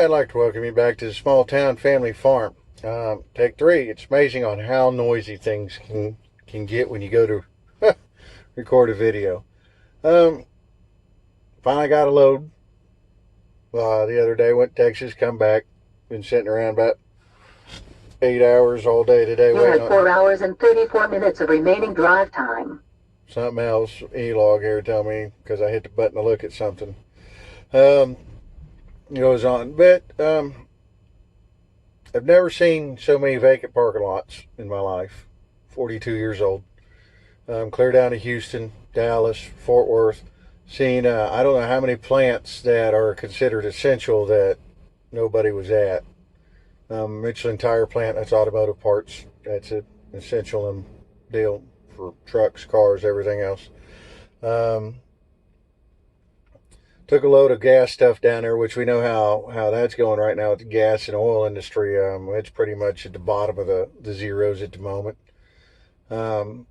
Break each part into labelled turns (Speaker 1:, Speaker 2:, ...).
Speaker 1: I'd like to welcome you back to the Small Town Family Farm. Take three. It's amazing on how noisy things can get when you go to record a video. Um, Finally got a load the other day. Went to Texas, come back. Been sitting around about 8 hours all day today
Speaker 2: You
Speaker 1: waiting
Speaker 2: had
Speaker 1: on
Speaker 2: 4 hours and 34 minutes of remaining drive time.
Speaker 1: something else. E-log here tell me because I hit the button to look at something. Um, Goes on, but I've never seen so many vacant parking lots in my life. 42 years old. Clear down to Houston, Dallas, Fort Worth. Seeing, I don't know how many plants that are considered essential that nobody was at. Michelin tire plant, that's automotive parts. That's an essential deal for trucks, cars, everything else. Um, Took a load of gas stuff down there, which we know how that's going right now with the gas and oil industry. It's pretty much at the bottom of the zeros at the moment. Um,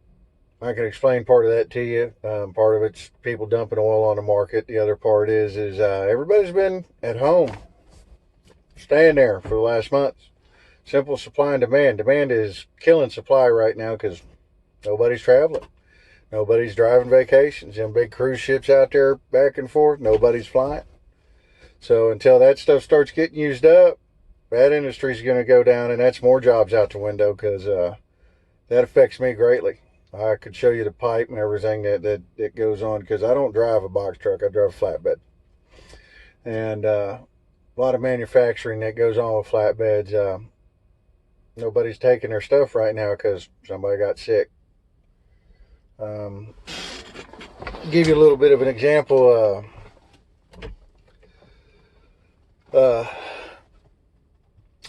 Speaker 1: I can explain part of that to you. Part of it's people dumping oil on the market. The other part is everybody's been at home, staying there for the last month. Simple supply and demand. Demand is killing supply right now because nobody's traveling. Nobody's driving vacations. Them big cruise ships out there back and forth, nobody's flying. So until that stuff starts getting used up, that industry's going to go down, and that's more jobs out the window because that affects me greatly. I could show you the pipe and everything that goes on because I don't drive a box truck. I drive a flatbed. And a lot of manufacturing that goes on with flatbeds. Nobody's taking their stuff right now because somebody got sick. Give you a little bit of an example.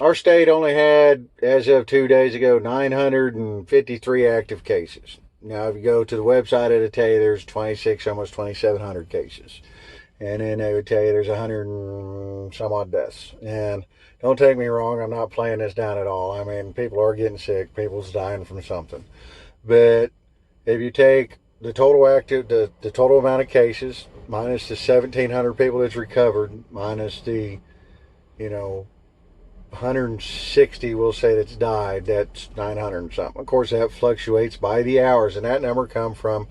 Speaker 1: Our state only had, as of 2 days ago, 953 active cases. Now, if you go to the website, it'll tell you there's 26, almost 2,700 cases. And then they would tell you there's 100 and some odd deaths. And don't take me wrong, I'm not playing this down at all. I mean, people are getting sick, people's dying from something. But if you take the total the total amount of cases, minus the 1,700 people that's recovered, minus the, 160 we'll say that's died, that's 900 and something. Of course, that fluctuates by the hours, and that number come from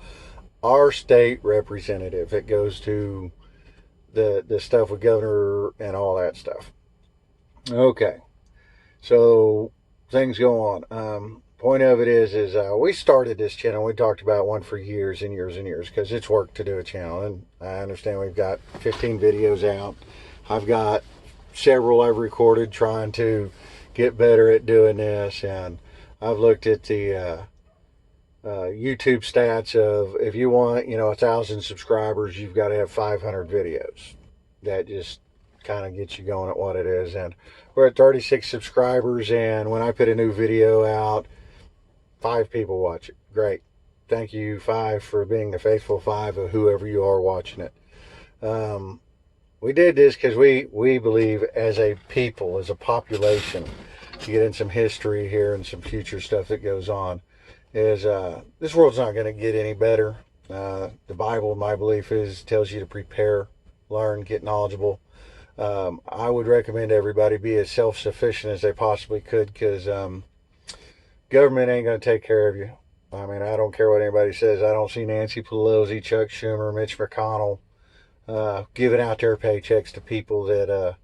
Speaker 1: our state representative. It goes to the stuff with governor and all that stuff. Okay, so things go on. Point of it is we started this channel. We talked about one for years and years and years because it's work to do a channel, and I understand we've got 15 videos out. I've got several I've recorded trying to get better at doing this, and I've looked at the YouTube stats of if you want 1,000 subscribers, you've got to have 500 videos. That just kind of gets you going at what it is. And we're at 36 subscribers, and when I put a new video out, 5 people watch it. Great. Thank you, 5, for being the faithful 5 of whoever you are watching it. We did this because we believe as a people, as a population, to get in some history here and some future stuff that goes on, is this world's not going to get any better. The Bible, my belief is, tells you to prepare, learn, get knowledgeable. I would recommend everybody be as self-sufficient as they possibly could because government ain't going to take care of you. I mean, I don't care what anybody says. I don't see Nancy Pelosi, Chuck Schumer, Mitch McConnell giving out their paychecks to people that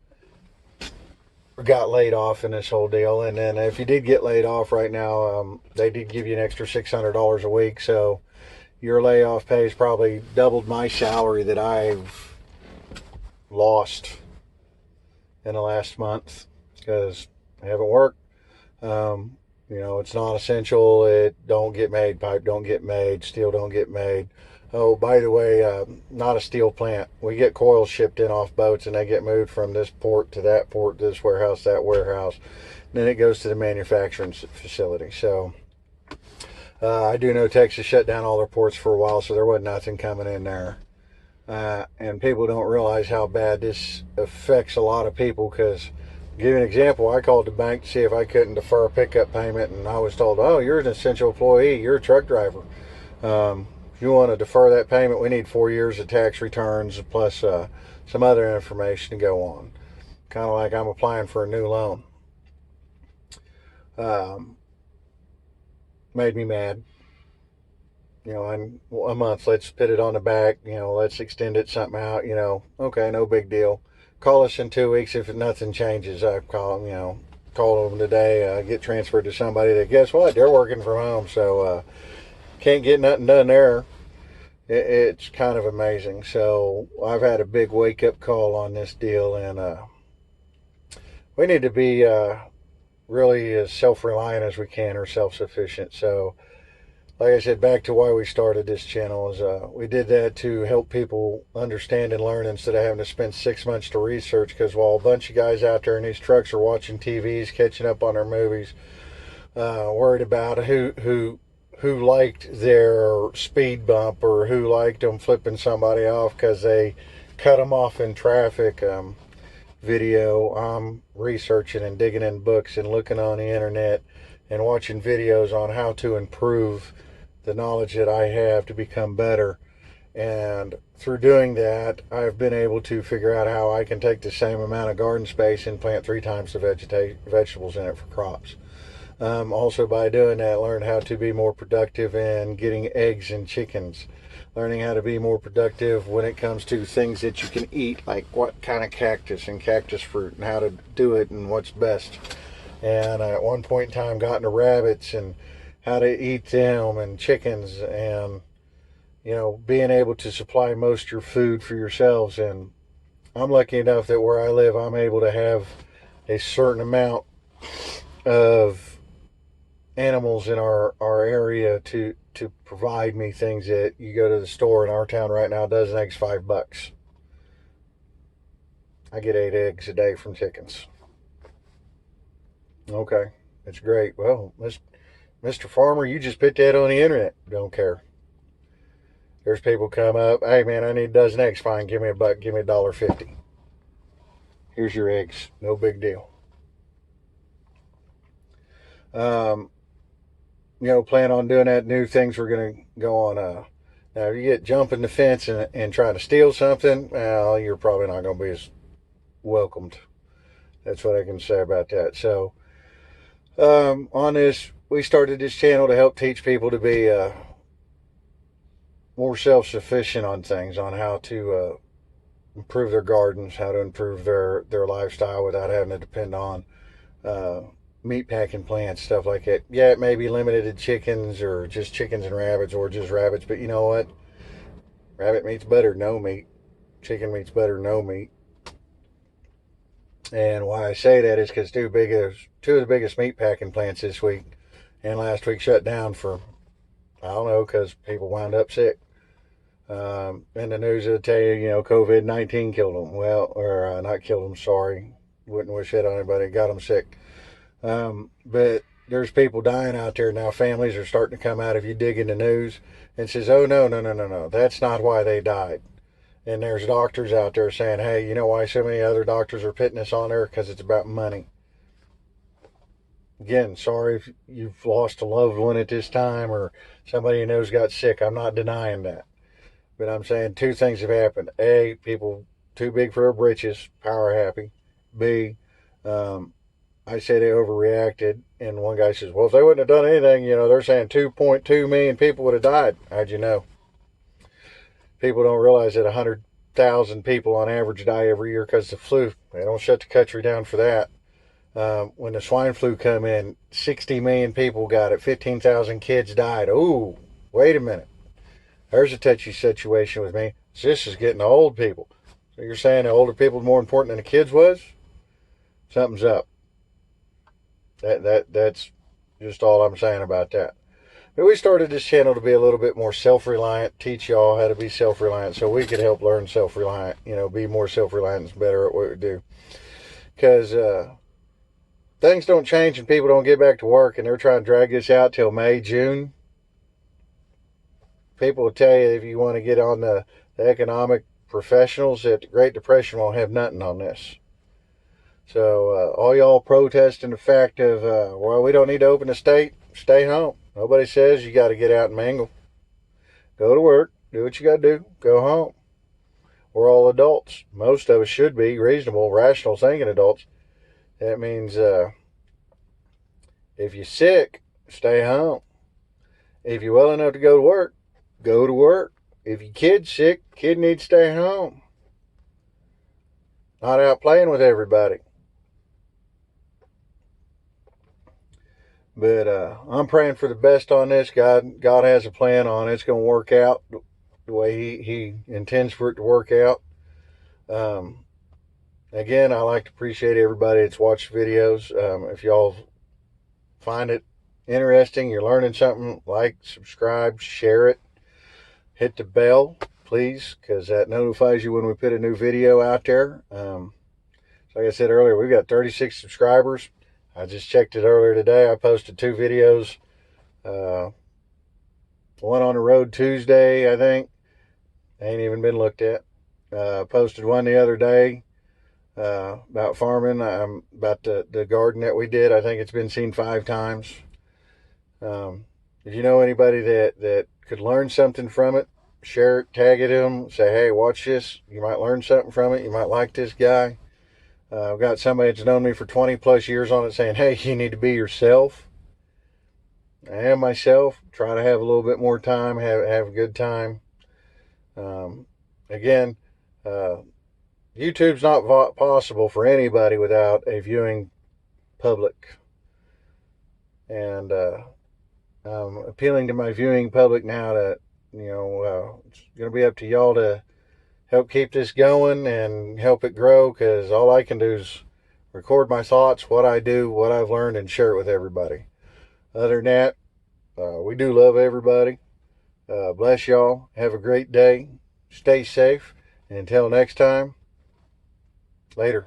Speaker 1: got laid off in this whole deal. And then if you did get laid off right now, they did give you an extra $600 a week. So your layoff pay has probably doubled my salary that I've lost in the last month because I haven't worked. It's not essential. It don't get made. Pipe don't get made. Steel don't get made. Oh, by the way, not a steel plant. We get coils shipped in off boats, and they get moved from this port to that port, this warehouse, that warehouse. And then it goes to the manufacturing facility. So I do know Texas shut down all their ports for a while, so there wasn't nothing coming in there. And people don't realize how bad this affects a lot of people because, to give you an example, I called the bank to see if I couldn't defer a pickup payment, and I was told, oh, you're an essential employee, you're a truck driver. If you want to defer that payment, we need 4 years of tax returns plus some other information to go on. kind of like I'm applying for a new loan. Made me mad. In a month, let's put it on the back, let's extend it something out, okay, no big deal. Call us in 2 weeks if nothing changes. I call them today, get transferred to somebody that, guess what, they're working from home, so can't get nothing done there. It's kind of amazing. So I've had a big wake-up call on this deal, and we need to be really as self-reliant as we can, or self-sufficient. So like I said, back to why we started this channel is we did that to help people understand and learn instead of having to spend 6 months to research. Because while a bunch of guys out there in these trucks are watching TVs, catching up on their movies, worried about who liked their speed bump, or who liked them flipping somebody off because they cut them off in traffic. Video, I'm researching and digging in books and looking on the internet and watching videos on how to improve the knowledge that I have to become better. And through doing that, I've been able to figure out how I can take the same amount of garden space and plant 3 times the vegetables in it for crops. Also, by doing that, learn how to be more productive in getting eggs and chickens. Learning how to be more productive when it comes to things that you can eat, like what kind of cactus and cactus fruit, and how to do it and what's best. And at one point in time, got into rabbits and how to eat them, and chickens, and being able to supply most of your food for yourselves. And I'm lucky enough that where I live, I'm able to have a certain amount of animals in our area to provide me things that you go to the store in our town right now, a dozen eggs, $5. I get 8 eggs a day from chickens. Okay, that's great. Well, Mr. Farmer, you just put that on the internet. Don't care. There's people come up, hey man, I need a dozen eggs. Fine, give me $1, give me $1.50. Here's your eggs. No big deal. Plan on doing that. New things we're going to go on. Now, if you get jumping the fence and trying to steal something, well, you're probably not going to be as welcomed. That's what I can say about that. So, on this, we started this channel to help teach people to be more self-sufficient on things, on how to improve their gardens, how to improve their lifestyle without having to depend on meat packing plants, stuff like that. Yeah, it may be limited to chickens, or just chickens and rabbits, or just rabbits, but you know what? Rabbit meat's better, no meat. Chicken meat's better, no meat. And why I say that is because two of the biggest meat packing plants this week and last week shut down for, I don't know, because people wound up sick. And the news will tell you, COVID-19 killed them. Well, or not killed them, sorry. Wouldn't wish that on anybody. Got them sick. But there's people dying out there now. Families are starting to come out, if you dig in the news, and says, oh, no. That's not why they died. And there's doctors out there saying, hey, you know why so many other doctors are putting this on there? Because it's about money. Again, sorry if you've lost a loved one at this time, or somebody you know's got sick. I'm not denying that. But I'm saying 2 things have happened. A, people too big for their britches, power happy. B, I say they overreacted. And one guy says, well, if they wouldn't have done anything, they're saying 2.2 million people would have died. How'd you know? People don't realize that 100,000 people on average die every year because of the flu. They don't shut the country down for that. When the swine flu come in, 60 million people got it. 15,000 kids died. Ooh, wait a minute. There's a touchy situation with me. This is getting the old people. So you're saying the older people are more important than the kids was? Something's up. That's just all I'm saying about that. But we started this channel to be a little bit more self-reliant, teach y'all how to be self-reliant, so we could help learn self-reliant, be more self-reliant and better at what we do. Because things don't change and people don't get back to work, and they're trying to drag this out till May, June. People will tell you, if you want to get on the economic professionals, that the Great Depression won't have nothing on this. So all y'all protesting the fact of, well, we don't need to open the state, stay home. Nobody says you got to get out and mingle. Go to work, do what you got to do, go home. We're all adults. Most of us should be reasonable, rational thinking adults. That means if you're sick, stay home. If you're well enough to go to work, go to work. If your kid's sick, kid needs to stay home. Not out playing with everybody. But I'm praying for the best on this. God has a plan on it. It's going to work out the way He intends for it to work out. Again, I like to appreciate everybody that's watched videos. If y'all find it interesting, you're learning something, like, subscribe, share it, hit the bell, please, because that notifies you when we put a new video out there. So like I said earlier, we've got 36 subscribers. I just checked it earlier today. I posted 2 videos. One on the road Tuesday, I think. Ain't even been looked at. Posted one the other day about farming, about the garden that we did. I think it's been seen 5 times. If you know anybody that could learn something from it, share it, tag it them, say, hey, watch this. You might learn something from it. You might like this guy. I've got somebody that's known me for 20 plus years on it saying, hey, you need to be yourself. I am myself. Try to have a little bit more time, have a good time. Again, YouTube's not possible for anybody without a viewing public. And I'm appealing to my viewing public now that, it's going to be up to y'all to help keep this going and help it grow, because all I can do is record my thoughts, what I do, what I've learned, and share it with everybody. Other than that, we do love everybody. Bless y'all. Have a great day. Stay safe. And until next time, later.